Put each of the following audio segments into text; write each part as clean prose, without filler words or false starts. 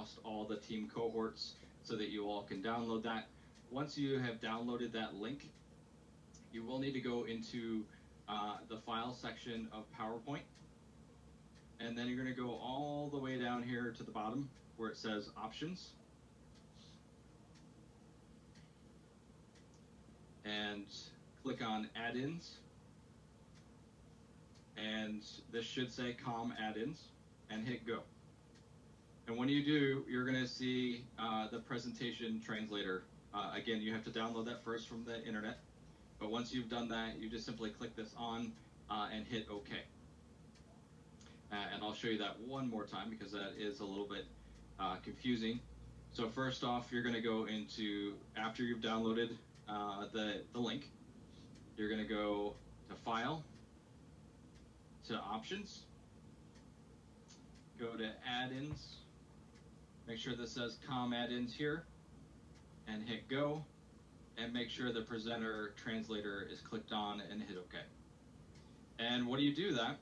across all the team cohorts so that you all can download that. Once you have downloaded that link, you will need to go into the file section of PowerPoint. And then you're going to go all the way down here to the bottom where it says Options. And click on Add-ins. And this should say COM Add-ins, and hit Go. And when you do, you're going to see the presentation translator. Again, you have to download that first from the internet. But once you've done that, you just simply click this on and hit OK. And I'll show you that one more time because that is a little bit confusing. So first off, you're going to go into, after you've downloaded the link, you're going to go to File, to Options, go to Add-ins, make sure this says COM Add-ins here, and hit Go, and make sure the presenter translator is clicked on and hit OK. And when you do that,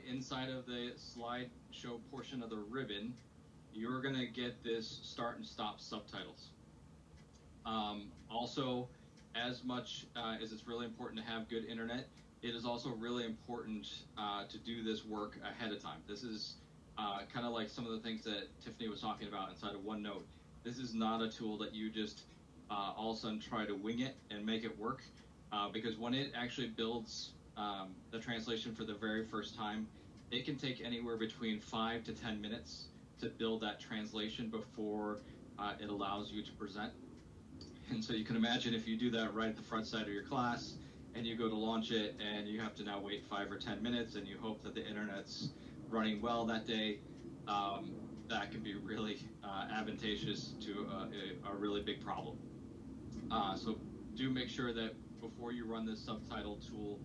inside of the slideshow portion of the ribbon, you're going to get this start and stop subtitles. Also, as much as it's really important to have good internet, it is also really important to do this work ahead of time. This is kind of like some of the things that Tiffany was talking about inside of OneNote. This is not a tool that you just all of a sudden try to wing it and make it work, because when it actually builds the translation for the very first time, it can take anywhere between 5 to 10 minutes to build that translation before it allows you to present. And so you can imagine if you do that right at the front side of your class and you go to launch it and you have to now wait 5 or 10 minutes and you hope that the internet's running well that day, that can be really advantageous to a really big problem. So do make sure that before you run this subtitle tool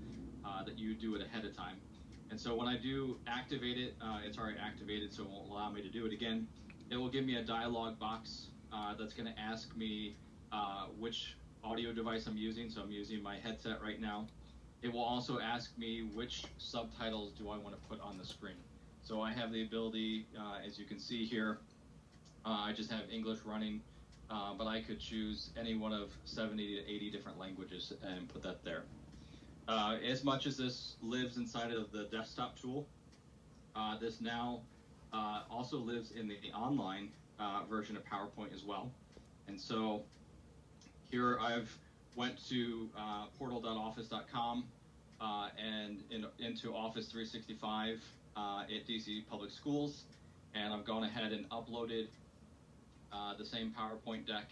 that you do it ahead of time. And so when I do activate it, it's already activated, so it won't allow me to do it again. It will give me a dialog box that's going to ask me which audio device I'm using. So I'm using my headset right now. It will also ask me which subtitles do I want to put on the screen. So I have the ability, as you can see here, I just have English running, but I could choose any one of 70 to 80 different languages and put that there. As much as this lives inside of the desktop tool, this now also lives in the online version of PowerPoint as well. And so here I've went to portal.office.com and into Office 365 at DC Public Schools, and I've gone ahead and uploaded the same PowerPoint deck.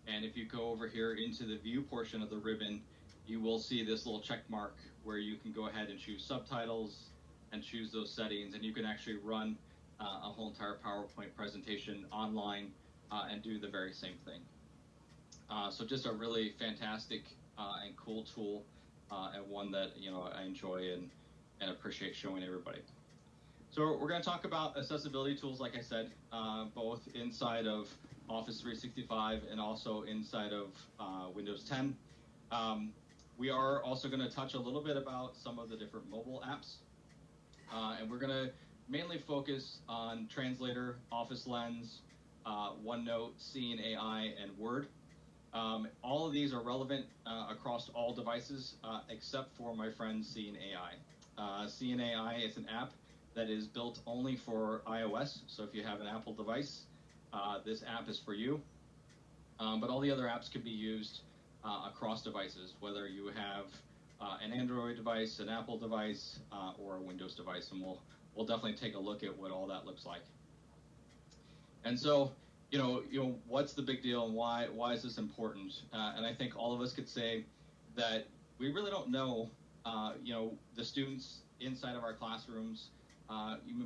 And if you go over here into the view portion of the ribbon, you will see this little check mark where you can go ahead and choose subtitles and choose those settings, and you can actually run a whole entire PowerPoint presentation online and do the very same thing. So just a really fantastic and cool tool, and one that I enjoy and appreciate showing everybody. So we're going to talk about accessibility tools, like I said, both inside of Office 365 and also inside of Windows 10. We are also going to touch a little bit about some of the different mobile apps, and we're going to mainly focus on Translator, Office Lens, OneNote, Seeing AI, and Word. All of these are relevant across all devices except for my friend Seeing AI. Seeing AI is an app that is built only for iOS, so if you have an Apple device, this app is for you. But all the other apps can be used across devices, whether you have an Android device, an Apple device, or a Windows device, and we'll definitely take a look at what all that looks like. And so, what's the big deal and why is this important? And I think all of us could say that we really don't know, the students inside of our classrooms.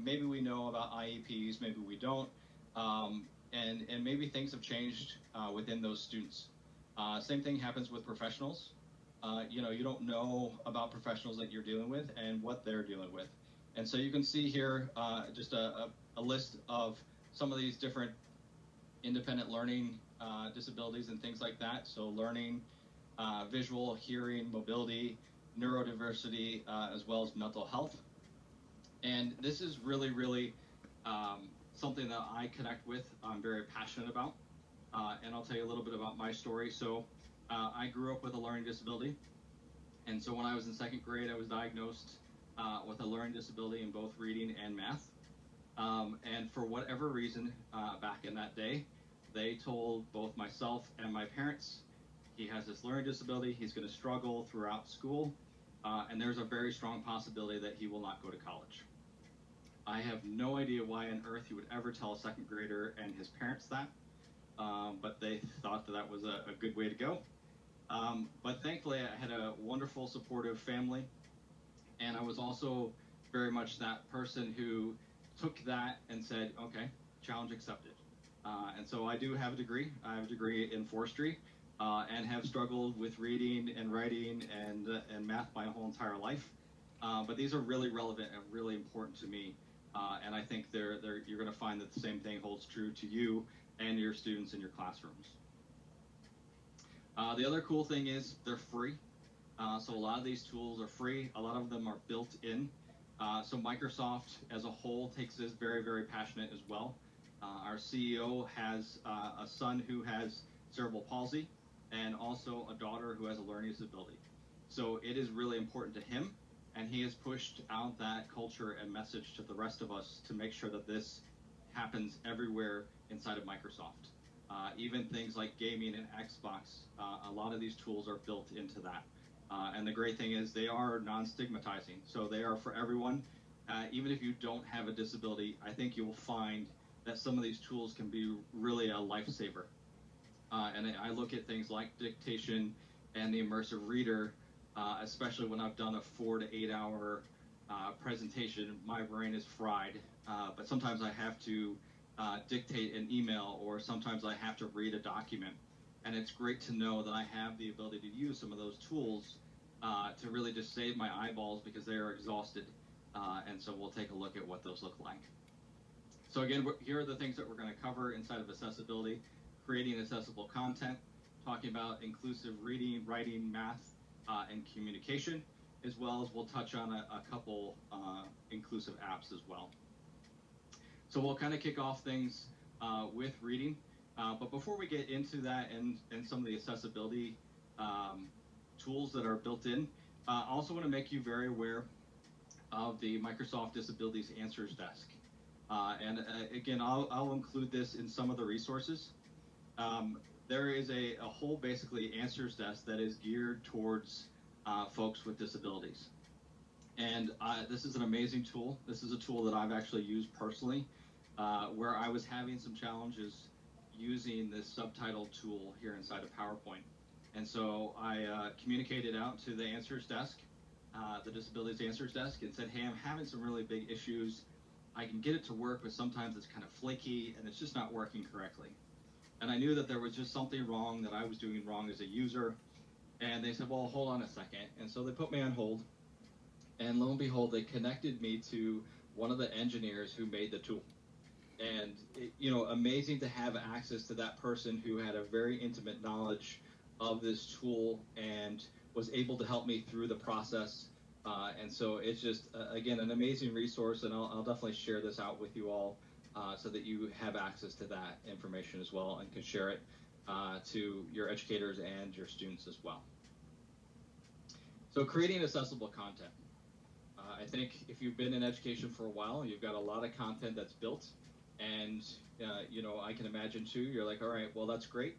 Maybe we know about IEPs, maybe we don't, and maybe things have changed within those students. Same thing happens with professionals. You don't know about professionals that you're dealing with and what they're dealing with. And so you can see here just a list of some of these different independent learning disabilities and things like that. So learning, visual, hearing, mobility, neurodiversity, as well as mental health. And this is really, really something that I connect with, I'm very passionate about. And I'll tell you a little bit about my story. So I grew up with a learning disability. And so when I was in second grade, I was diagnosed with a learning disability in both reading and math. And for whatever reason, back in that day, they told both myself and my parents, he has this learning disability, he's going to struggle throughout school, and there's a very strong possibility that he will not go to college. I have no idea why on earth he would ever tell a second grader and his parents that, but they thought that that was a good way to go. But thankfully, I had a wonderful, supportive family, and I was also very much that person who took that and said, okay, challenge accepted. And so I do have a degree. I have a degree in forestry, and have struggled with reading and writing and math my whole entire life. But these are really relevant and really important to me. And I think you're going to find that the same thing holds true to you and your students in your classrooms. The other cool thing is they're free. So a lot of these tools are free. A lot of them are built in. So Microsoft as a whole takes this very, very passionate as well. Our CEO has a son who has cerebral palsy and also a daughter who has a learning disability. So it is really important to him, and he has pushed out that culture and message to the rest of us to make sure that this happens everywhere inside of Microsoft. Even things like gaming and Xbox, a lot of these tools are built into that. And the great thing is they are non-stigmatizing. So they are for everyone. Even if you don't have a disability, I think you will find that some of these tools can be really a lifesaver. And I look at things like dictation and the immersive reader, especially when I've done a 4 to 8 hour presentation, my brain is fried. But sometimes I have to dictate an email, or sometimes I have to read a document. And it's great to know that I have the ability to use some of those tools to really just save my eyeballs because they are exhausted. And so we'll take a look at what those look like. So again, here are the things that we're going to cover inside of accessibility: creating accessible content, talking about inclusive reading, writing, math, and communication, as well as we'll touch on a couple inclusive apps as well. So we'll kind of kick off things with reading. But before we get into that and some of the accessibility tools that are built in, I also want to make you very aware of the Microsoft Disabilities Answers Desk. And again, I'll include this in some of the resources. There is a whole basically answers desk that is geared towards folks with disabilities. And this is an amazing tool. This is a tool that I've actually used personally, where I was having some challenges using this subtitle tool here inside of PowerPoint. And so I communicated out to the answers desk, the Disabilities Answers Desk, and said, hey, I'm having some really big issues. I can get it to work, but sometimes it's kind of flaky and it's just not working correctly. And I knew that there was just something wrong that I was doing wrong as a user. And they said, well, hold on a second. And so they put me on hold. And lo and behold, they connected me to one of the engineers who made the tool. And, amazing to have access to that person who had a very intimate knowledge of this tool and was able to help me through the process. And so it's just, again, an amazing resource, and I'll definitely share this out with you all so that you have access to that information as well and can share it to your educators and your students as well. So creating accessible content. I think if you've been in education for a while, you've got a lot of content that's built. And, I can imagine too, you're like, all right, well, that's great.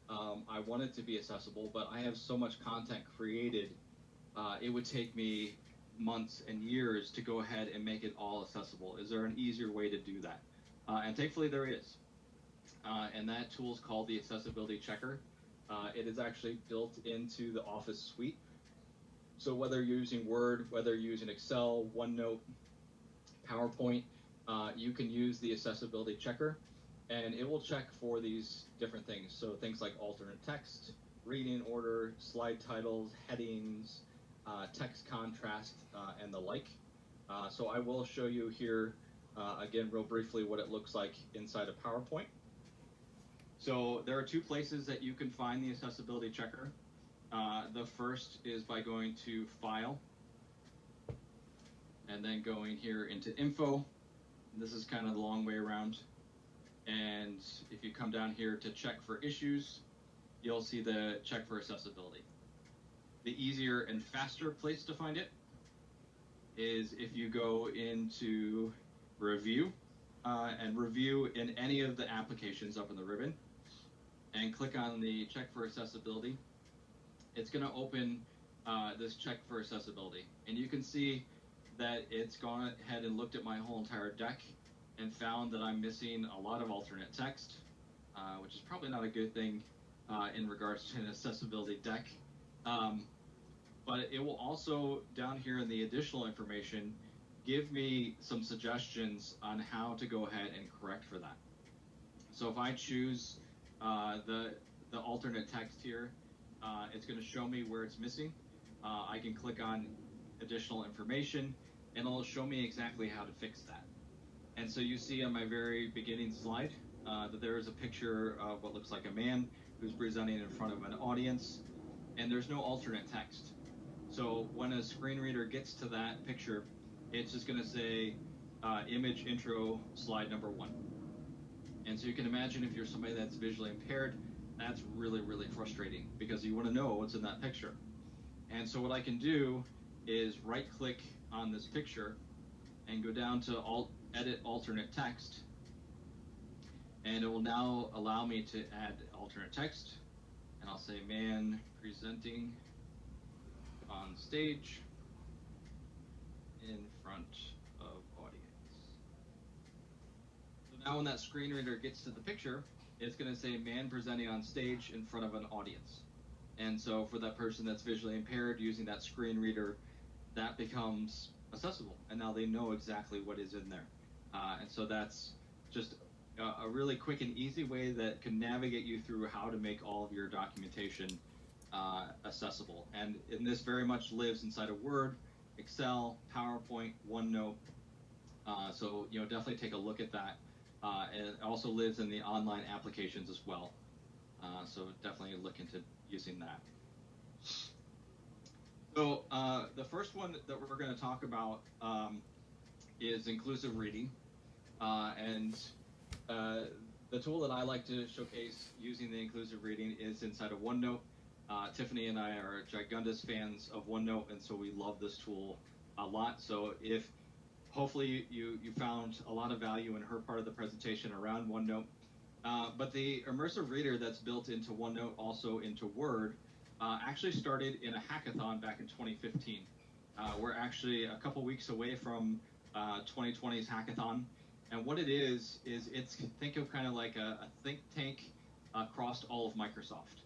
I want it to be accessible, but I have so much content created, it would take me months and years to go ahead and make it all accessible. Is there an easier way to do that? And thankfully there is. And that tool is called the Accessibility Checker. It is actually built into the Office suite. So whether you're using Word, whether you're using Excel, OneNote, PowerPoint, you can use the Accessibility Checker, and it will check for these different things. So things like alternate text, reading order, slide titles, headings, text contrast, and the like. So I will show you here, again, real briefly what it looks like inside of PowerPoint. So there are two places that you can find the Accessibility Checker. The first is by going to File, and then going here into Info. This is kind of the long way around. And if you come down here to check for issues, you'll see the check for accessibility. The easier and faster place to find it is if you go into review and review in any of the applications up in the ribbon and click on the check for accessibility. It's going to open this check for accessibility, and you can see that it's gone ahead and looked at my whole entire deck and found that I'm missing a lot of alternate text, which is probably not a good thing in regards to an accessibility deck. But it will also, down here in the additional information, give me some suggestions on how to go ahead and correct for that. So if I choose the alternate text here, it's going to show me where it's missing. I can click on additional information, and it'll show me exactly how to fix that. And so you see on my very beginning slide that there is a picture of what looks like a man who's presenting in front of an audience, and there's no alternate text. So when a screen reader gets to that picture, it's just going to say image intro slide number 1. And so you can imagine if you're somebody that's visually impaired, that's really, really frustrating because you want to know what's in that picture. And so what I can do is right-click on this picture and go down to edit alternate text, and it will now allow me to add alternate text, and I'll say man presenting on stage in front of audience. So now when that screen reader gets to the picture, it's going to say man presenting on stage in front of an audience. And so for that person that's visually impaired using that screen reader, that becomes accessible, and now they know exactly what is in there. And so that's just a really quick and easy way that can navigate you through how to make all of your documentation accessible. And this very much lives inside of Word, Excel, PowerPoint, OneNote. So definitely take a look at that. And it also lives in the online applications as well. So definitely look into using that. So the first one that we're going to talk about is inclusive reading. And the tool that I like to showcase using the inclusive reading is inside of OneNote. Tiffany and I are gigundous fans of OneNote, and so we love this tool a lot. So if hopefully you found a lot of value in her part of the presentation around OneNote. But the immersive reader that's built into OneNote, also into Word, actually started in a hackathon back in 2015. We're actually a couple weeks away from 2020's hackathon. And what it is it's, think of kind of like a think tank across all of Microsoft.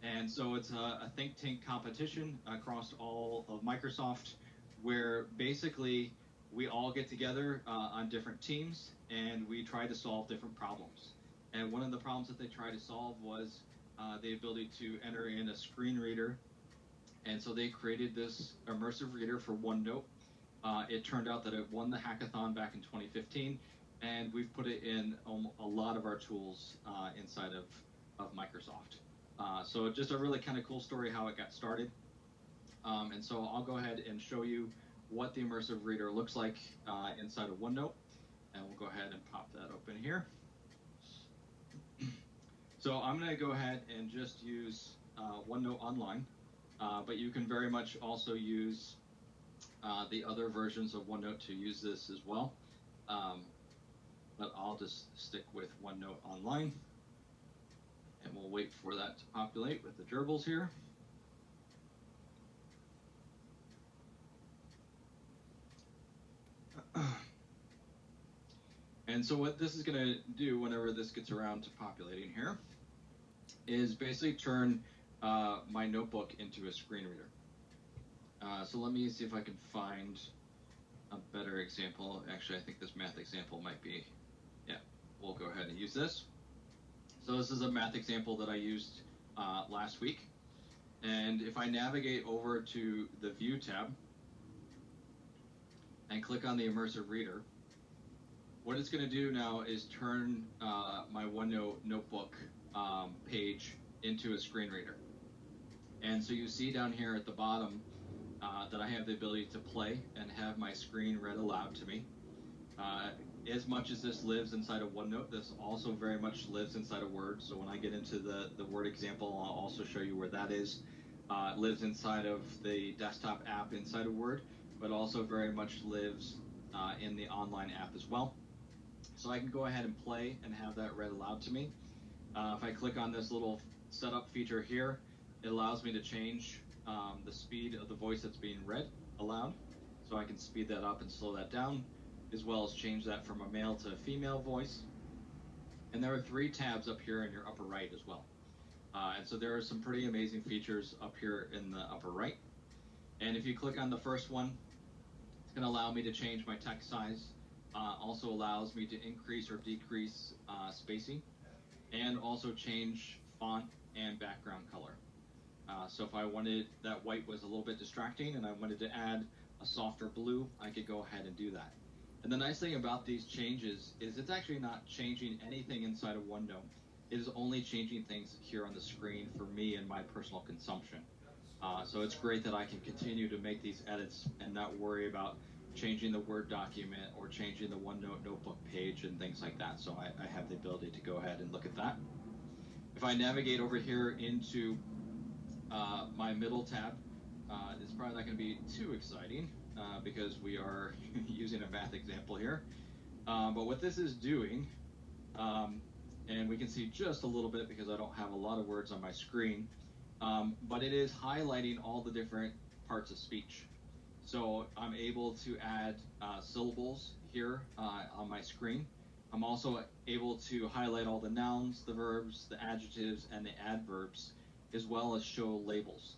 And so it's a think tank competition across all of Microsoft where basically we all get together on different teams and we try to solve different problems. And one of the problems that they tried to solve was the ability to enter in a screen reader. And so they created this immersive reader for OneNote. It turned out that it won the hackathon back in 2015, and we've put it in a lot of our tools inside of Microsoft. So just a really kind of cool story how it got started. And so I'll go ahead and show you what the immersive reader looks like inside of OneNote, and we'll go ahead and pop that open here. So I'm going to go ahead and just use OneNote Online, but you can very much also use the other versions of OneNote to use this as well. But I'll just stick with OneNote Online, and we'll wait for that to populate with the gerbils here. And so what this is going to do whenever this gets around to populating here is basically turn my notebook into a screen reader. So let me see if I can find a better example. Actually, I think this math example might be, yeah, we'll go ahead and use this. So this is a math example that I used last week. And if I navigate over to the View tab and click on the immersive reader, what it's going to do now is turn my OneNote notebook page into a screen reader. And so you see down here at the bottom that I have the ability to play and have my screen read aloud to me. as much as this lives inside of OneNote, this also very much lives inside of Word. So when I get into the Word example, I'll also show you where that is. It lives inside of the desktop app inside of Word, but also very much lives in the online app as well. So I can go ahead and play and have that read aloud to me. If I click on this little setup feature here, it allows me to change the speed of the voice that's being read aloud. So I can speed that up and slow that down, as well as change that from a male to a female voice. And there are 3 tabs up here in your upper right as well. And so there are some pretty amazing features up here in the upper right. And if you click on the first one, it's going to allow me to change my text size. Also allows me to increase or decrease spacing, and also change font and background color. So if I wanted that white was a little bit distracting and I wanted to add a softer blue, I could go ahead and do that. And the nice thing about these changes is it's actually not changing anything inside of OneNote. It is only changing things here on the screen for me and my personal consumption. So it's great that I can continue to make these edits and not worry about changing the Word document or changing the OneNote notebook page and things like that. So I have the ability to go ahead and look at that. If I navigate over here into my middle tab, it's probably not going to be too exciting because we are using a math example here. But what this is doing, and we can see just a little bit because I don't have a lot of words on my screen, but it is highlighting all the different parts of speech. So I'm able to add syllables here on my screen. I'm also able to highlight all the nouns, the verbs, the adjectives, and the adverbs, as well as show labels.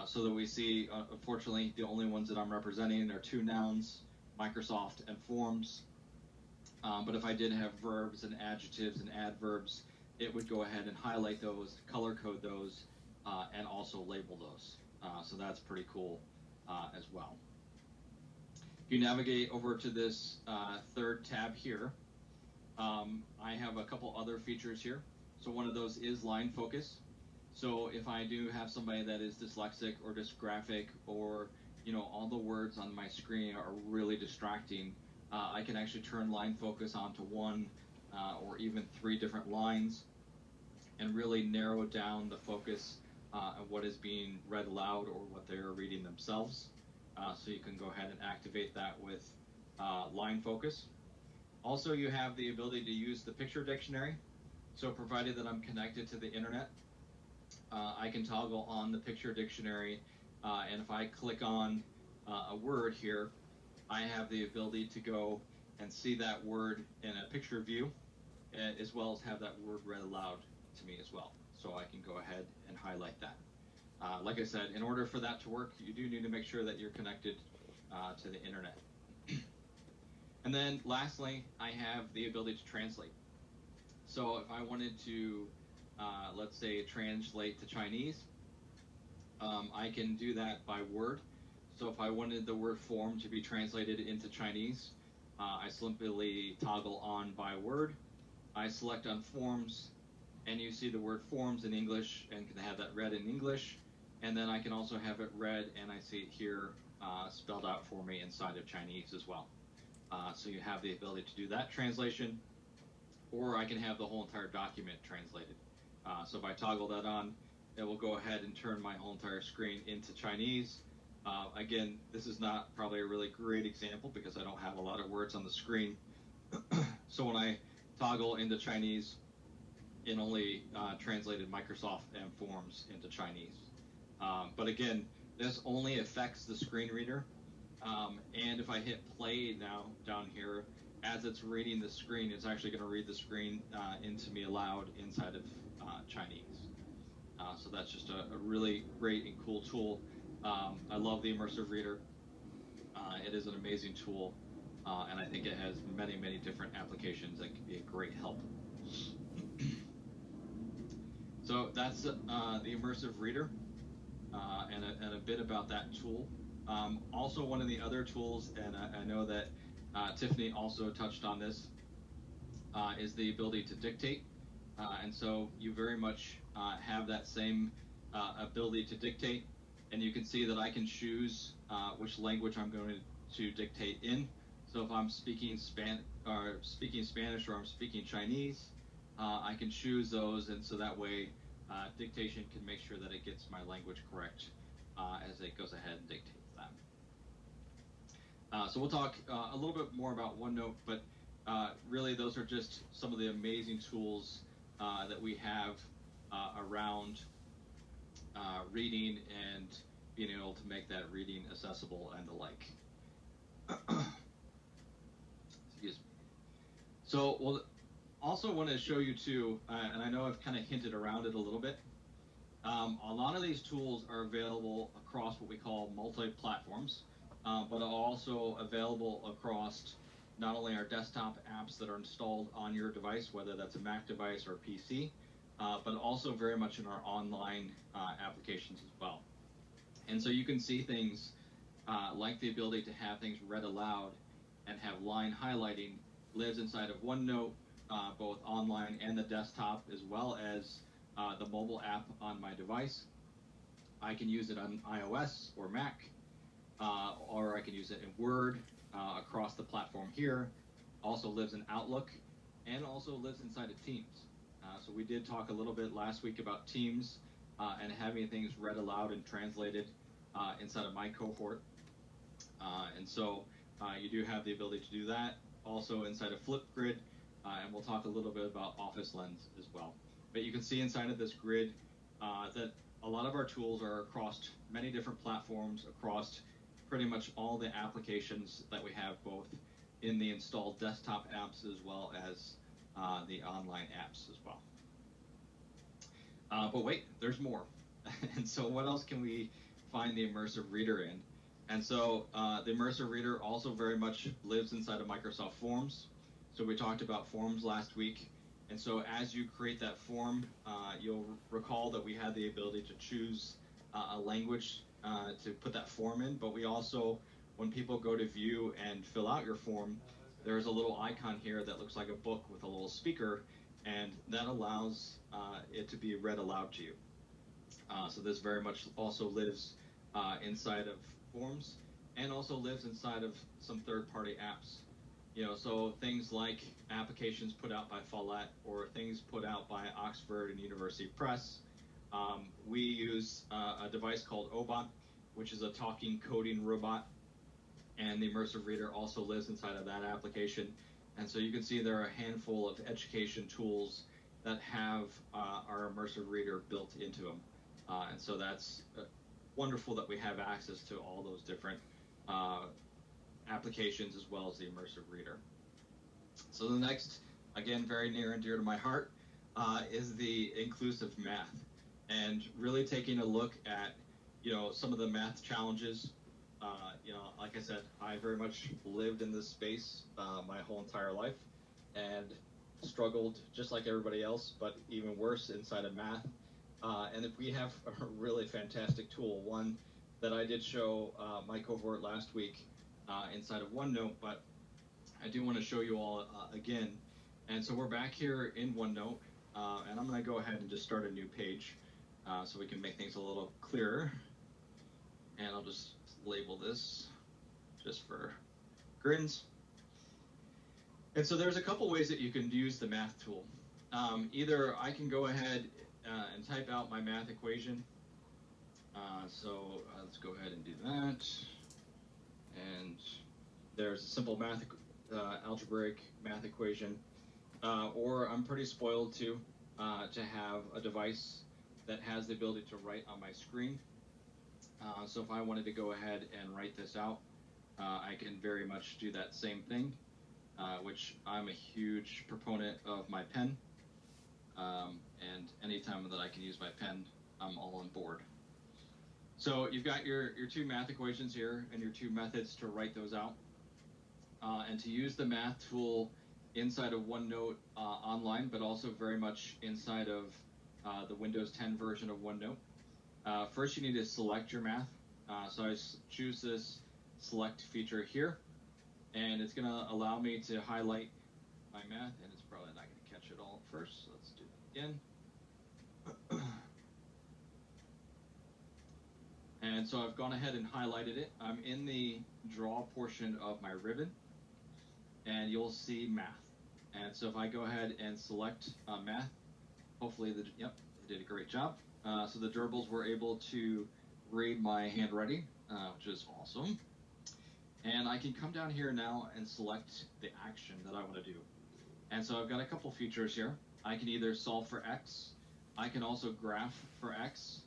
So that we see, unfortunately, the only ones that I'm representing are 2 nouns, Microsoft and Forms. But if I did have verbs and adjectives and adverbs, it would go ahead and highlight those, color code those, and also label those. So that's pretty cool as well. If you navigate over to this 3rd tab here, I have a couple other features here. So one of those is line focus. So if I do have somebody that is dyslexic or dysgraphic, or all the words on my screen are really distracting, I can actually turn line focus onto 1 or even 3 different lines and really narrow down the focus of what is being read aloud or what they're reading themselves. So you can go ahead and activate that with line focus. Also, you have the ability to use the picture dictionary. So provided that I'm connected to the internet, I can toggle on the picture dictionary, and if I click on a word here, I have the ability to go and see that word in a picture view, as well as have that word read aloud to me as well. So I can go ahead and highlight that. Like I said, in order for that to work, you do need to make sure that you're connected to the internet. And then lastly, I have the ability to translate. So if I wanted to, let's say, translate to Chinese, I can do that by word. So if I wanted the word form to be translated into Chinese, I simply toggle on by word. I select on forms, and you see the word forms in English and can have that read in English. And then I can also have it read, and I see it here spelled out for me inside of Chinese as well. So you have the ability to do that translation, or I can have the whole entire document translated. So if I toggle that on, it will go ahead and turn my whole entire screen into Chinese. Again, this is not probably a really great example because I don't have a lot of words on the screen. So when I toggle into Chinese, it only translated Microsoft and Forms into Chinese. But again, this only affects the screen reader. And if I hit play now down here, as it's reading the screen, it's actually going to read the screen into me aloud inside of Chinese. So that's just a really great and cool tool. I love the Immersive Reader. It is an amazing tool, and I think it has many, many different applications that can be a great help. So that's the Immersive Reader, and a bit about that tool. Also, one of the other tools, and I know that Tiffany also touched on this, is the ability to dictate. And so you very much have that same ability to dictate, and you can see that I can choose which language I'm going to dictate in. So if I'm speaking Spanish or I'm speaking Chinese, I can choose those, and so that way dictation can make sure that it gets my language correct as it goes ahead and dictates that. So we'll talk a little bit more about OneNote, but really those are just some of the amazing tools that we have around reading and being able to make that reading accessible and the like. Excuse me. So we'll also want to show you too, and I know I've kind of hinted around it a little bit. A lot of these tools are available across what we call multi-platforms, but are also available across not only our desktop apps that are installed on your device, whether that's a Mac device or PC, but also very much in our online applications as well. And so you can see things like the ability to have things read aloud and have line highlighting lives inside of OneNote, both online and the desktop, as well as the mobile app on my device. I can use it on iOS or Mac, or I can use it in Word across the platform here. Also lives in Outlook, and also lives inside of Teams. So we did talk a little bit last week about Teams and having things read aloud and translated inside of my cohort. And so you do have the ability to do that. Also inside of Flipgrid, and we'll talk a little bit about Office Lens as well. But you can see inside of this grid that a lot of our tools are across many different platforms, across pretty much all the applications that we have, both in the installed desktop apps as well as the online apps as well. But wait, there's more. And so what else can we find the Immersive Reader in? And so the Immersive Reader also very much lives inside of Microsoft Forms. So we talked about Forms last week. And so as you create that form, you'll recall that we had the ability to choose a language to put that form in. But we also, when people go to view and fill out your form, there's a little icon here that looks like a book with a little speaker, and that allows it to be read aloud to you. So this very much also lives inside of Forms, and also lives inside of some third-party apps. You know, so things like applications put out by Follett or things put out by Oxford and University Press. We use a device called Obot, which is a talking coding robot, and the Immersive Reader also lives inside of that application. And so you can see there are a handful of education tools that have our Immersive Reader built into them. And so that's wonderful that we have access to all those different applications as well as the Immersive Reader. So the next, again, very near and dear to my heart, is the inclusive math, and really taking a look at, you know, some of the math challenges. You know, like I said, I very much lived in this space my whole entire life, and struggled just like everybody else, but even worse inside of math. And if we have a really fantastic tool, one that I did show my cohort last week inside of OneNote, but I do want to show you all again. And so we're back here in OneNote, and I'm going to go ahead and just start a new page so we can make things a little clearer. And I'll just label this just for grins. And so there's a couple ways that you can use the math tool. Either I can go ahead and type out my math equation. So let's go ahead and do that. And there's a simple math, algebraic math equation. Or I'm pretty spoiled to have a device that has the ability to write on my screen. So if I wanted to go ahead and write this out, I can very much do that same thing, which I'm a huge proponent of my pen. And anytime that I can use my pen, I'm all on board. So you've got your two math equations here and your two methods to write those out. And to use the math tool inside of OneNote online, but also very much inside of the Windows 10 version of OneNote. First, you need to select your math. So I choose this select feature here, and it's going to allow me to highlight my math, and it's probably not going to catch it all at first. So let's do that again. And so I've gone ahead and highlighted it. I'm in the draw portion of my ribbon. and you'll see math. And so if I go ahead and select math, hopefully yep, they did a great job. So the gerbils were able to read my handwriting, which is awesome. And I can come down here now and select the action that I want to do. And so I've got a couple features here. I can either solve for X, I can also graph for X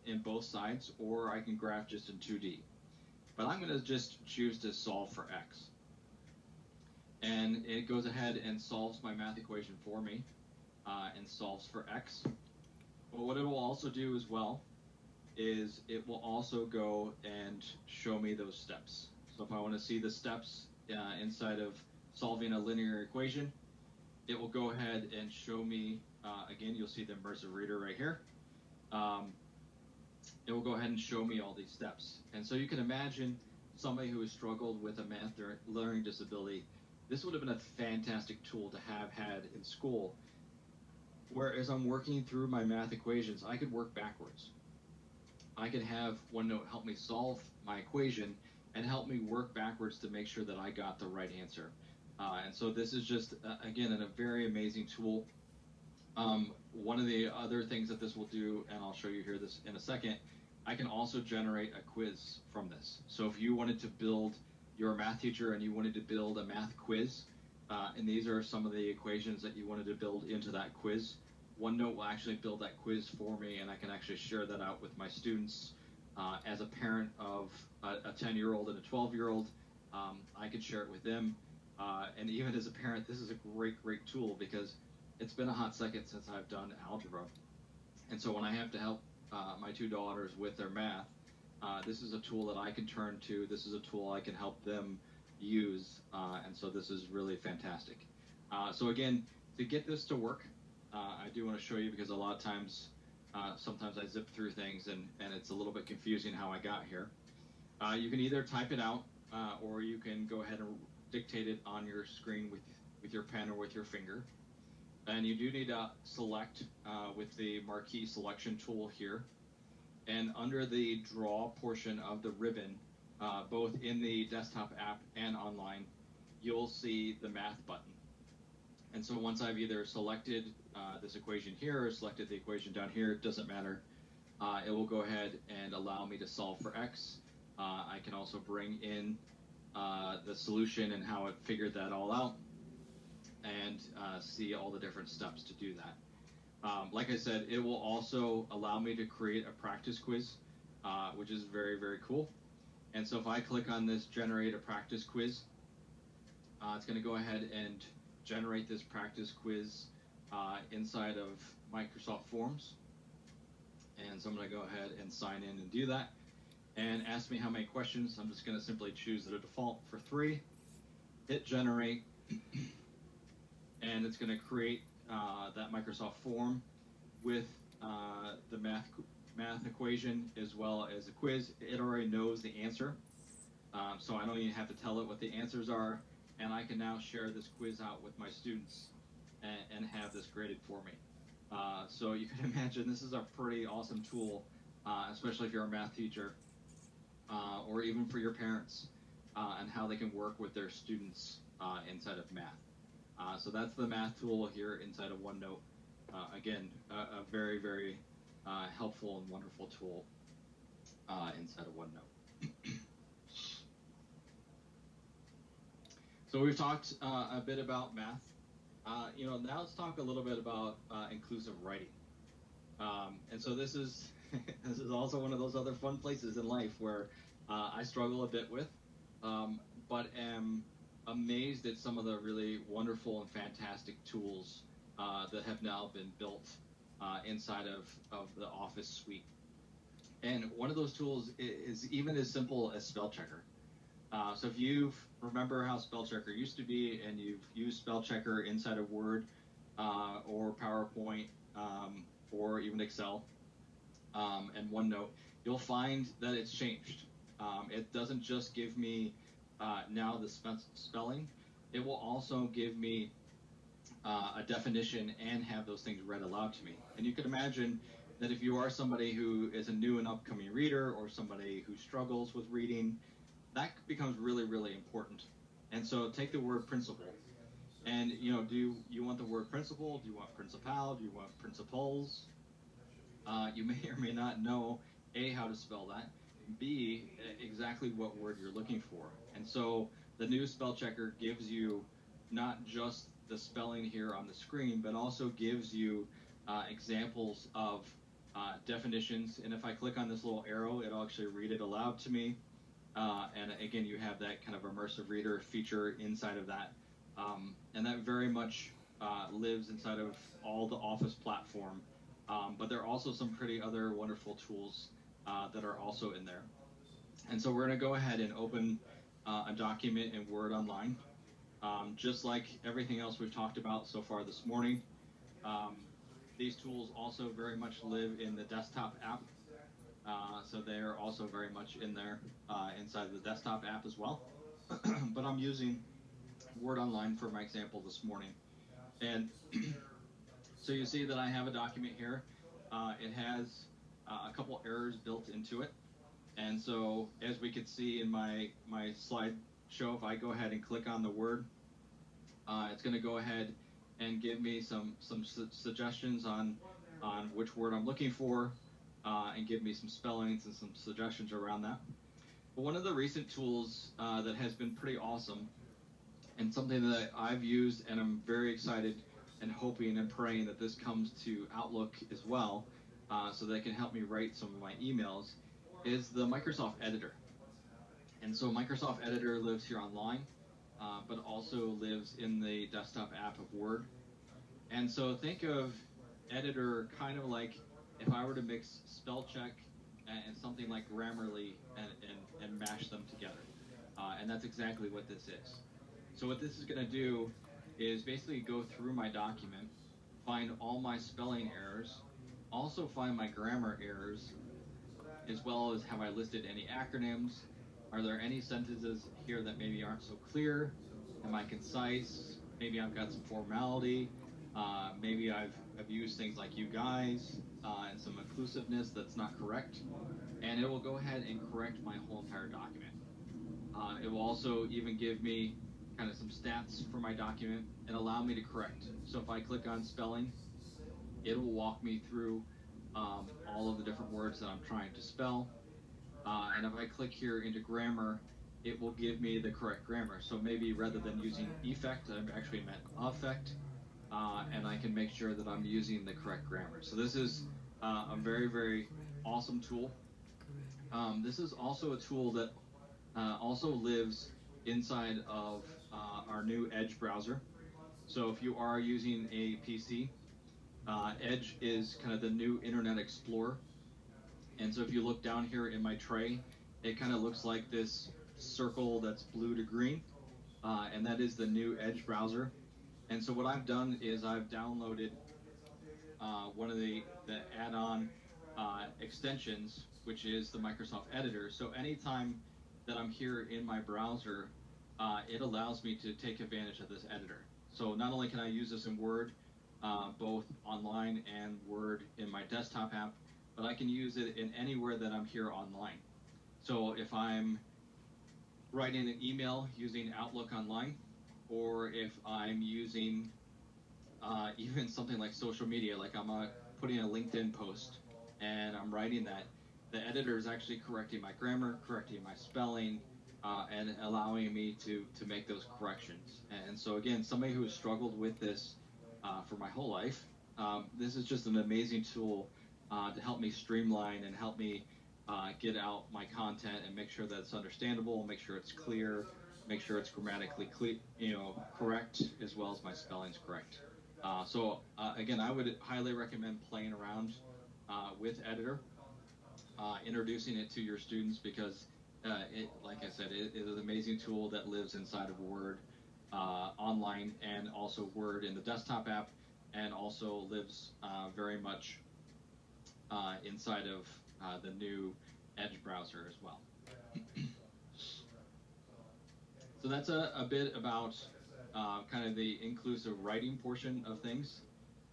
in both sides, or I can graph just in 2D. But I'm going to just choose to solve for X. And it goes ahead and solves my math equation for me and solves for X. But what it will also do as well is it will also go and show me those steps. So if I want to see the steps inside of solving a linear equation, it will go ahead and show me, again, you'll see the immersive reader right here. It will go ahead and show me all these steps. And so you can imagine somebody who has struggled with a math or learning disability, this would have been a fantastic tool to have had in school. Whereas I'm working through my math equations, I could work backwards. I could have OneNote help me solve my equation and help me work backwards to make sure that I got the right answer. And so this is just, again, a very amazing tool. One of the other things that this will do, and I'll show you here this in a second, I can also generate a quiz from this. So if you wanted to build, you're a math teacher and you wanted to build a math quiz, and these are some of the equations that you wanted to build into that quiz, OneNote will actually build that quiz for me, and I can actually share that out with my students. As a parent of a 10-year-old and a 12-year-old, I could share it with them. And even as a parent, this is a great, great tool because it's been a hot second since I've done algebra. And so when I have to help my two daughters with their math, this is a tool that I can turn to. This is a tool I can help them use. And so this is really fantastic. So again, to get this to work, I do want to show you because a lot of times, sometimes I zip through things and it's a little bit confusing how I got here. You can either type it out or you can go ahead and dictate it on your screen with your pen or with your finger. And you do need to select with the marquee selection tool here. And under the draw portion of the ribbon, both in the desktop app and online, you'll see the math button. And so once I've either selected this equation here or selected the equation down here, it doesn't matter. It will go ahead and allow me to solve for X. I can also bring in the solution and how it figured that all out and see all the different steps to do that. Like I said, it will also allow me to create a practice quiz, which is very, very cool. And so if I click on this generate a practice quiz, it's going to go ahead and generate this practice quiz inside of Microsoft Forms. And so I'm going to go ahead and sign in and do that. And ask me how many questions. I'm just going to simply choose the default for 3, hit generate, and it's going to create that Microsoft form with the math equation as well as a quiz. It already knows the answer, so I don't even have to tell it what the answers are, and I can now share this quiz out with my students and have this graded for me. So you can imagine this is a pretty awesome tool, especially if you're a math teacher. Or even for your parents, and how they can work with their students inside of math. So that's the math tool here inside of OneNote. Again, a very, very helpful and wonderful tool inside of OneNote. So we've talked a bit about math. Now let's talk a little bit about inclusive writing. And so this is this is also one of those other fun places in life where I struggle a bit with, but am amazed at some of the really wonderful and fantastic tools that have now been built inside of the Office suite. And one of those tools is even as simple as spell checker. So if you remember how spell checker used to be and you've used spell checker inside of Word or PowerPoint or even Excel, and OneNote, you'll find that it's changed. It doesn't just give me now the spelling, it will also give me a definition and have those things read aloud to me. And you can imagine that if you are somebody who is a new and upcoming reader or somebody who struggles with reading, that becomes really, really important. And so take the word principal. And, do you want the word principal? Do you want principal? Do you want principals? You may or may not know, A, how to spell that, B, exactly what word you're looking for. And so the new spell checker gives you not just the spelling here on the screen, but also gives you examples of definitions. And if I click on this little arrow, it'll actually read it aloud to me. And again, you have that kind of immersive reader feature inside of that. And that very much lives inside of all the Office platform. But there are also some pretty other wonderful tools that are also in there. And so we're going to go ahead and open a document in Word Online. Just like everything else we've talked about so far this morning, these tools also very much live in the desktop app. So they are also very much in there inside of the desktop app as well. But I'm using Word Online for my example this morning. And so you see that I have a document here. It has a couple errors built into it. And so as we could see in my slideshow, if I go ahead and click on the word, it's going to go ahead and give me some suggestions on which word I'm looking for, and give me some spellings and some suggestions around that. But one of the recent tools that has been pretty awesome, and something that I've used and I'm very excited and hoping and praying that this comes to Outlook as well, so that it can help me write some of my emails, is the Microsoft Editor. And so Microsoft Editor lives here online, but also lives in the desktop app of Word. And so think of Editor kind of like if I were to mix spell check and something like Grammarly and mash them together. And that's exactly what this is. So what this is going to do is basically go through my document, find all my spelling errors, also find my grammar errors, as well as have I listed any acronyms? Are there any sentences here that maybe aren't so clear? Am I concise? Maybe I've got some formality. Maybe I've used things like you guys and some inclusiveness that's not correct. And it will go ahead and correct my whole entire document. It will also even give me kind of some stats for my document and allow me to correct. So if I click on spelling, it will walk me through all of the different words that I'm trying to spell. And if I click here into grammar, it will give me the correct grammar. So maybe rather than using effect, I've actually meant affect, and I can make sure that I'm using the correct grammar. So this is a very, very awesome tool. This is also a tool that also lives inside of our new Edge browser. So if you are using a PC, Edge is kind of the new Internet Explorer. And so if you look down here in my tray, it kind of looks like this circle that's blue to green, and that is the new Edge browser. And so what I've done is I've downloaded one of the add-on extensions, which is the Microsoft Editor. So anytime that I'm here in my browser, it allows me to take advantage of this editor. So not only can I use this in Word, both online and Word in my desktop app, but I can use it in anywhere that I'm here online. So if I'm writing an email using Outlook Online, or if I'm using even something like social media, like I'm putting a LinkedIn post and I'm writing that, the editor is actually correcting my grammar, correcting my spelling, and allowing me to make those corrections. And so again, somebody who has struggled with this for my whole life, this is just an amazing tool to help me streamline and help me get out my content and make sure that it's understandable, make sure it's clear, make sure it's grammatically correct, as well as my spelling's correct. So again, I would highly recommend playing around with Editor, introducing it to your students, because like I said, it is an amazing tool that lives inside of Word online, and also Word in the desktop app, and also lives very much inside of the new Edge browser as well. So that's a bit about kind of the inclusive writing portion of things.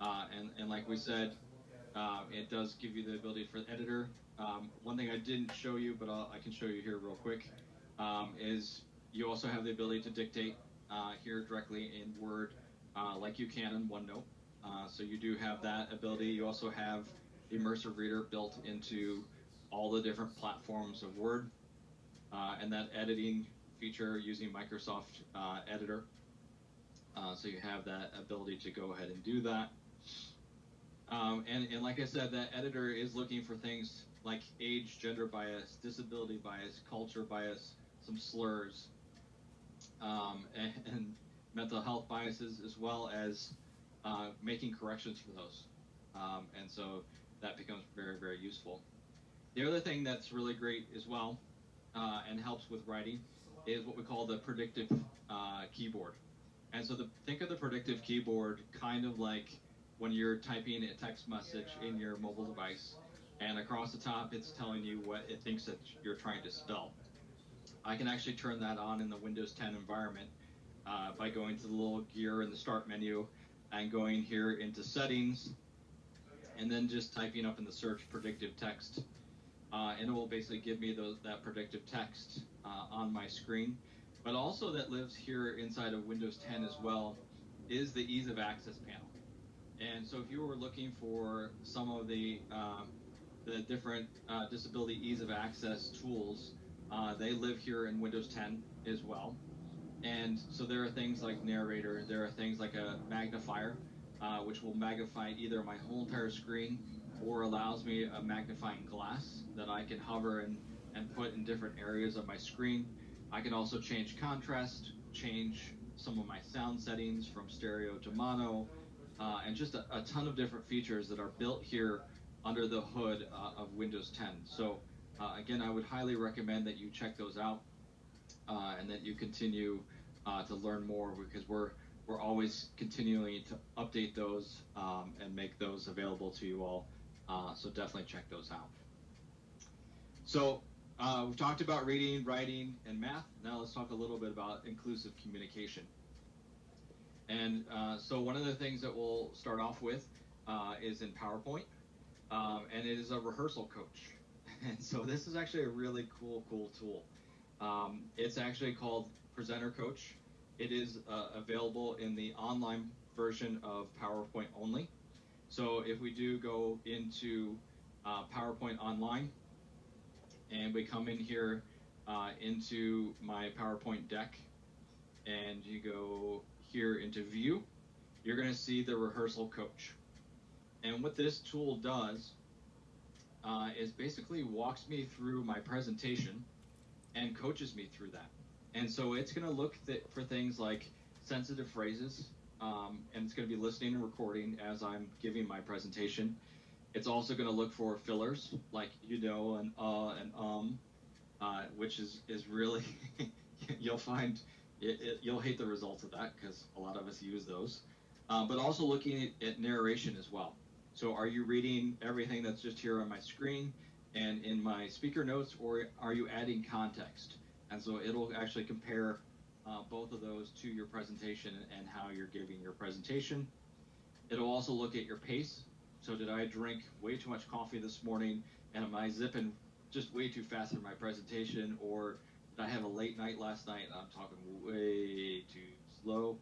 And like we said, it does give you the ability for the editor. One thing I didn't show you, but I can show you here real quick, is You also have the ability to dictate here directly in Word, like you can in OneNote. So you do have that ability. You also have the Immersive Reader built into all the different platforms of Word, and that editing feature using Microsoft Editor. So you have that ability to go ahead and do that. And like I said, that editor is looking for things like age, gender bias, disability bias, culture bias, some slurs, and mental health biases, as well as making corrections for those. And so that becomes very, very useful. The other thing that's really great as well, and helps with writing, is what we call the predictive keyboard. And so think of the predictive keyboard kind of like when you're typing a text message in your mobile device, and across the top it's telling you what it thinks that you're trying to spell. I can actually turn that on in the Windows 10 environment by going to the little gear in the Start menu and going here into Settings, and then just typing up in the search predictive text. And it will basically give me that predictive text on my screen. But also that lives here inside of Windows 10 as well is the ease of access panel. And so if you were looking for some of the different disability ease of access tools, they live here in Windows 10 as well. And so there are things like Narrator, there are things like a magnifier, which will magnify either my whole entire screen or allows me a magnifying glass that I can hover and put in different areas of my screen. I can also change contrast, change some of my sound settings from stereo to mono, and just a ton of different features that are built here under the hood of Windows 10. So again, I would highly recommend that you check those out and that you continue to learn more, because we're always continuing to update those and make those available to you all. So definitely check those out. So we've talked about reading, writing, and math. Now let's talk a little bit about inclusive communication. And so one of the things that we'll start off with is in PowerPoint, and it is a rehearsal coach. And so this is actually a really cool tool. It's actually called Presenter Coach. It is available in the online version of PowerPoint only. So if we do go into PowerPoint Online, and we come in here into my PowerPoint deck, and you go here into View, you're going to see the Rehearsal Coach. And what this tool does is basically walks me through my presentation and coaches me through that. And so it's going to look for things like sensitive phrases, and it's going to be listening and recording as I'm giving my presentation. It's also going to look for fillers like and which is really you'll find you'll hate the results of that, because a lot of us use those. But also looking at narration as well. So are you reading everything that's just here on my screen and in my speaker notes, or are you adding context? And so it'll actually compare both of those to your presentation and how you're giving your presentation. It'll also look at your pace. So did I drink way too much coffee this morning, and am I zipping just way too fast in my presentation, or did I have a late night last night and I'm talking way too slow?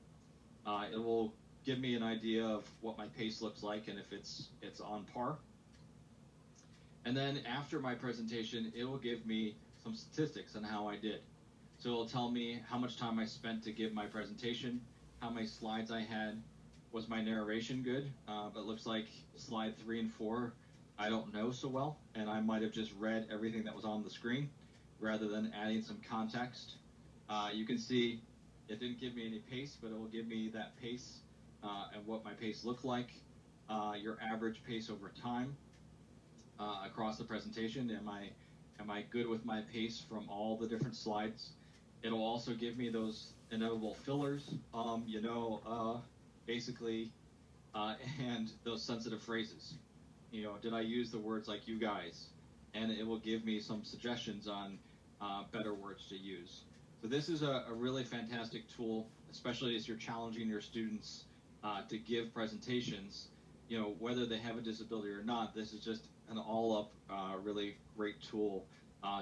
It will give me an idea of what my pace looks like and if it's on par. And then after my presentation, it will give me some statistics on how I did. So it'll tell me how much time I spent to give my presentation, how many slides I had, was my narration good? But it looks like slide 3 and 4, I don't know so well, and I might have just read everything that was on the screen rather than adding some context. You can see it didn't give me any pace, but it will give me that pace and what my pace looked like, your average pace over time across the presentation. Am I good with my pace from all the different slides? It'll also give me those inevitable fillers, basically, and those sensitive phrases. Did I use the words like you guys? And it will give me some suggestions on better words to use. So this is a really fantastic tool, especially as you're challenging your students to give presentations. Whether they have a disability or not, this is just an all-up really great tool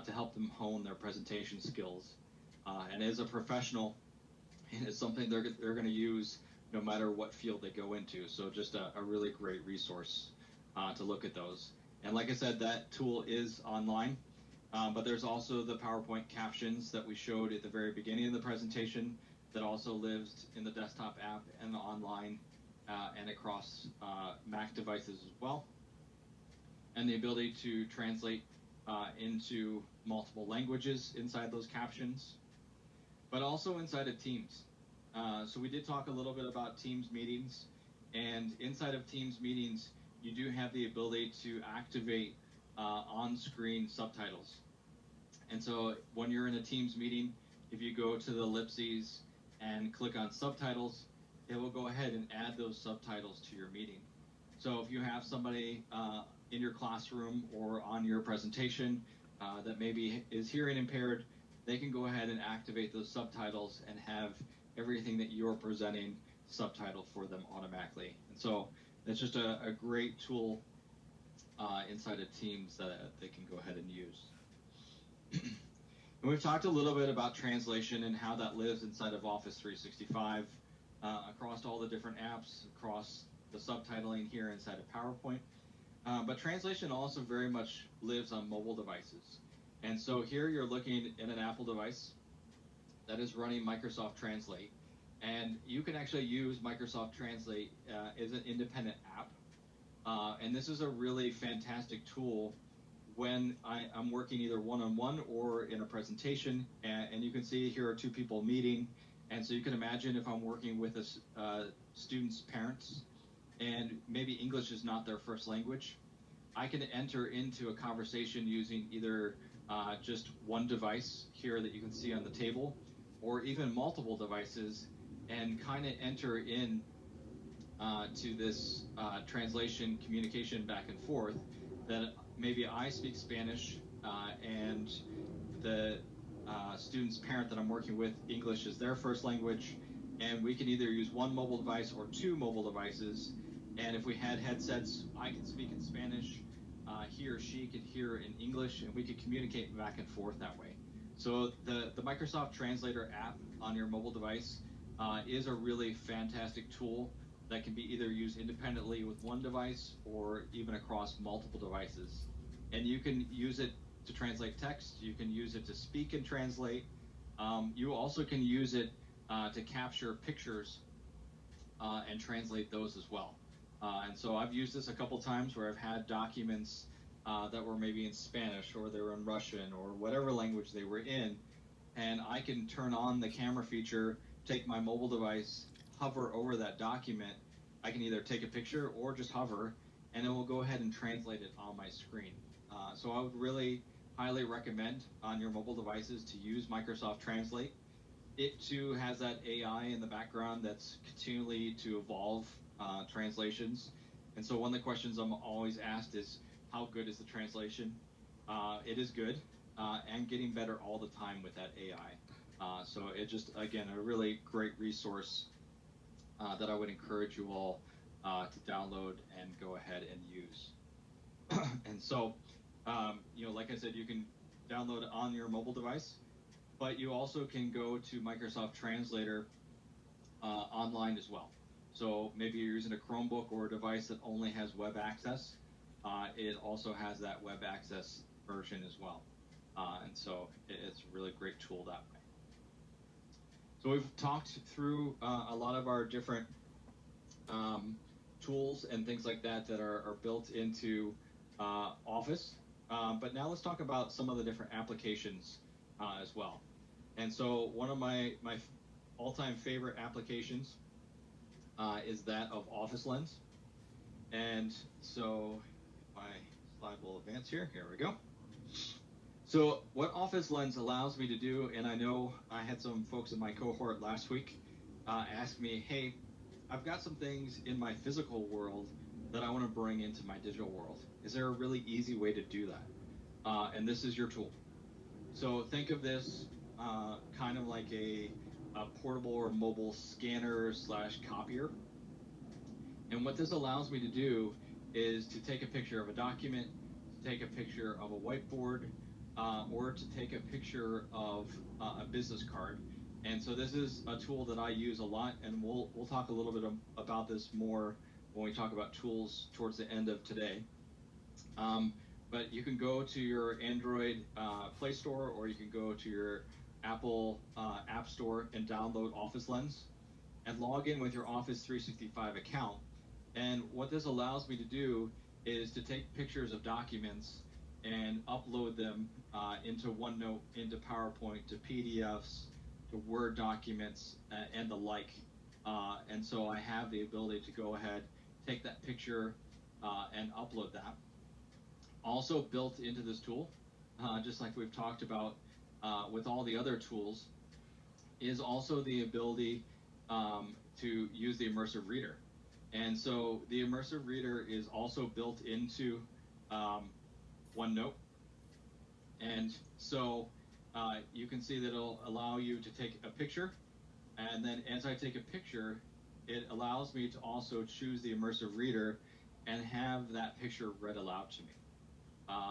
to help them hone their presentation skills. and is a professional, and it's something they're going to use no matter what field they go into. So just a really great resource to look at those. And like I said, that tool is online, but there's also the PowerPoint captions that we showed at the very beginning of the presentation that also lives in the desktop app and the online and across Mac devices as well. And the ability to translate into multiple languages inside those captions, but also inside of Teams. So we did talk a little bit about Teams meetings, and inside of Teams meetings, you do have the ability to activate on-screen subtitles. And so when you're in a Teams meeting, if you go to the ellipses and click on subtitles, it will go ahead and add those subtitles to your meeting. So if you have somebody in your classroom or on your presentation that maybe is hearing impaired, they can go ahead and activate those subtitles and have everything that you're presenting subtitled for them automatically. And so it's just a great tool inside of Teams that they can go ahead and use. And we've talked a little bit about translation and how that lives inside of Office 365 across all the different apps, across the subtitling here inside of PowerPoint. But translation also very much lives on mobile devices. And so here you're looking at an Apple device that is running Microsoft Translate. And you can actually use Microsoft Translate as an independent app. And this is a really fantastic tool when I'm working either one-on-one or in a presentation. And you can see here are two people meeting. And so you can imagine if I'm working with a student's parents and maybe English is not their first language, I can enter into a conversation using either just one device here that you can see on the table, or even multiple devices, and kind of enter in to this translation communication back and forth that maybe I speak Spanish and the student's parent that I'm working with, English is their first language, and we can either use one mobile device or two mobile devices. And if we had headsets, I can speak in Spanish, he or she could hear in English, and we could communicate back and forth that way. So the Microsoft Translator app on your mobile device is a really fantastic tool that can be either used independently with one device or even across multiple devices. And you can use it to translate text, you can use it to speak and translate. You also can use it to capture pictures and translate those as well. And so I've used this a couple times where I've had documents that were maybe in Spanish or they were in Russian or whatever language they were in, and I can turn on the camera feature, take my mobile device, hover over that document. I can either take a picture or just hover, and it will go ahead and translate it on my screen. So I would really highly recommend on your mobile devices to use Microsoft Translate. It too has that AI in the background that's continually to evolve translations. And so one of the questions I'm always asked is, how good is the translation? It is good and getting better all the time with that AI. So it just, again, a really great resource that I would encourage you all to download and go ahead and use. And so, like I said, you can download it on your mobile device, but you also can go to Microsoft Translator online as well. So maybe you're using a Chromebook or a device that only has web access. It also has that web access version as well. And so it's a really great tool that way. So we've talked through a lot of our different tools and things like that that are built into Office. But now let's talk about some of the different applications as well. And so one of my all-time favorite applications is that of Office Lens. And so my slide will advance here. Here we go. So what Office Lens allows me to do, and I know I had some folks in my cohort last week ask me, hey, I've got some things in my physical world that I want to bring into my digital world. Is there a really easy way to do that? And this is your tool. So think of this kind of like a portable or mobile scanner / copier. And what this allows me to do is to take a picture of a document, to take a picture of a whiteboard, or to take a picture of a business card. And so this is a tool that I use a lot, and we'll talk a little bit about this more when we talk about tools towards the end of today. But you can go to your Android Play Store, or you can go to your Apple App Store and download Office Lens and log in with your Office 365 account. And what this allows me to do is to take pictures of documents and upload them into OneNote, into PowerPoint, to PDFs, to Word documents, and the like. And so I have the ability to go ahead, take that picture, and upload that. Also built into this tool, just like we've talked about with all the other tools, is also the ability to use the immersive reader. And so the immersive reader is also built into OneNote. And so you can see that it'll allow you to take a picture. And then as I take a picture, it allows me to also choose the immersive reader and have that picture read aloud to me.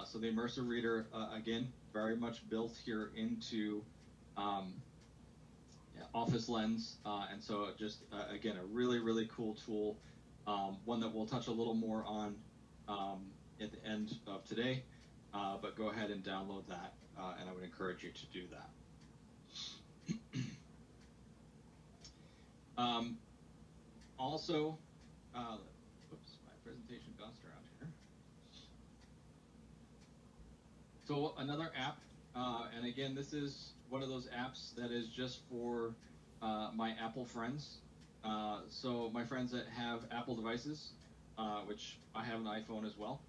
So the immersive reader, again, very much built here into Office Lens. And so just, again, a really, really cool tool, one that we'll touch a little more on at the end of today. But go ahead and download that, and I would encourage you to do that. Also, oops, my presentation bounced around here. So another app, and again, this is one of those apps that is just for my Apple friends. So my friends that have Apple devices, which I have an iPhone as well.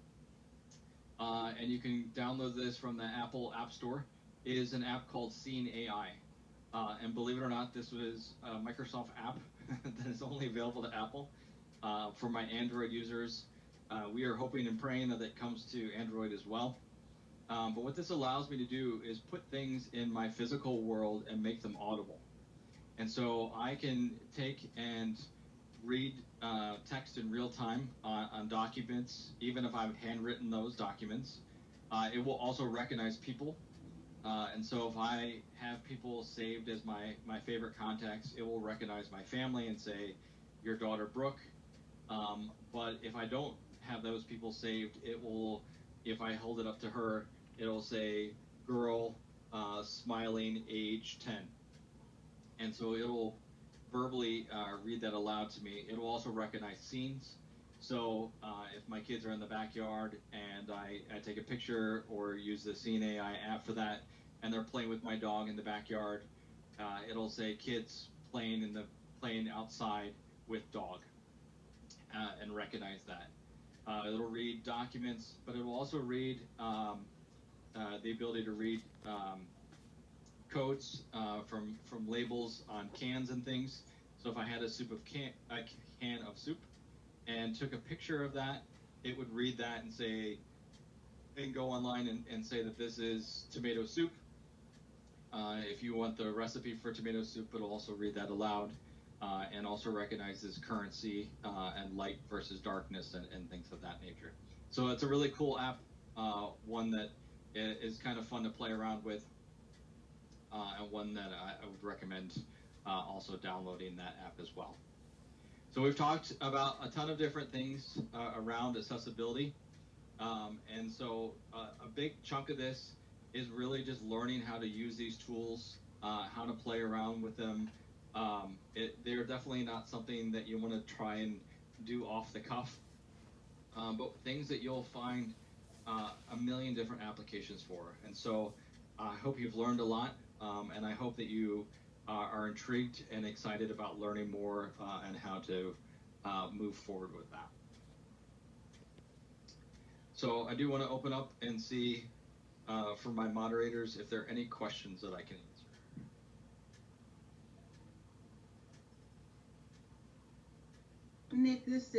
And you can download this from the Apple App Store. It is an app called Seeing AI. And believe it or not, this was a Microsoft app that is only available to Apple. For my Android users, we are hoping and praying that it comes to Android as well. But what this allows me to do is put things in my physical world and make them audible. And so I can take and read text in real time on documents, even if I've handwritten those documents. It will also recognize people. And so if I have people saved as my favorite contacts, it will recognize my family and say, your daughter, Brooke. But if I don't have those people saved, it will, if I hold it up to her, it'll say, girl, smiling, age 10. And so it'll verbally read that aloud to me. It will also recognize scenes. So if my kids are in the backyard and I take a picture or use the Seeing AI app for that, and they're playing with my dog in the backyard, it'll say kids playing outside with dog, and recognize that. It'll read documents, but it will also read the ability to read codes from labels on cans and things. So if I had a can of soup and took a picture of that, it would read that and say, and go online and say that this is tomato soup. If you want the recipe for tomato soup, it'll also read that aloud, and also recognizes currency and light versus darkness and things of that nature. So it's a really cool app, one that is kind of fun to play around with, and one that I would recommend also downloading that app as well. So we've talked about a ton of different things around accessibility, and so a big chunk of this is really just learning how to use these tools, how to play around with them. They're definitely not something that you want to try and do off the cuff, but things that you'll find a million different applications for. And so I hope you've learned a lot, and I hope that you are intrigued and excited about learning more and how to move forward with that. So I do want to open up and see for my moderators if there are any questions that I can answer. Nick, this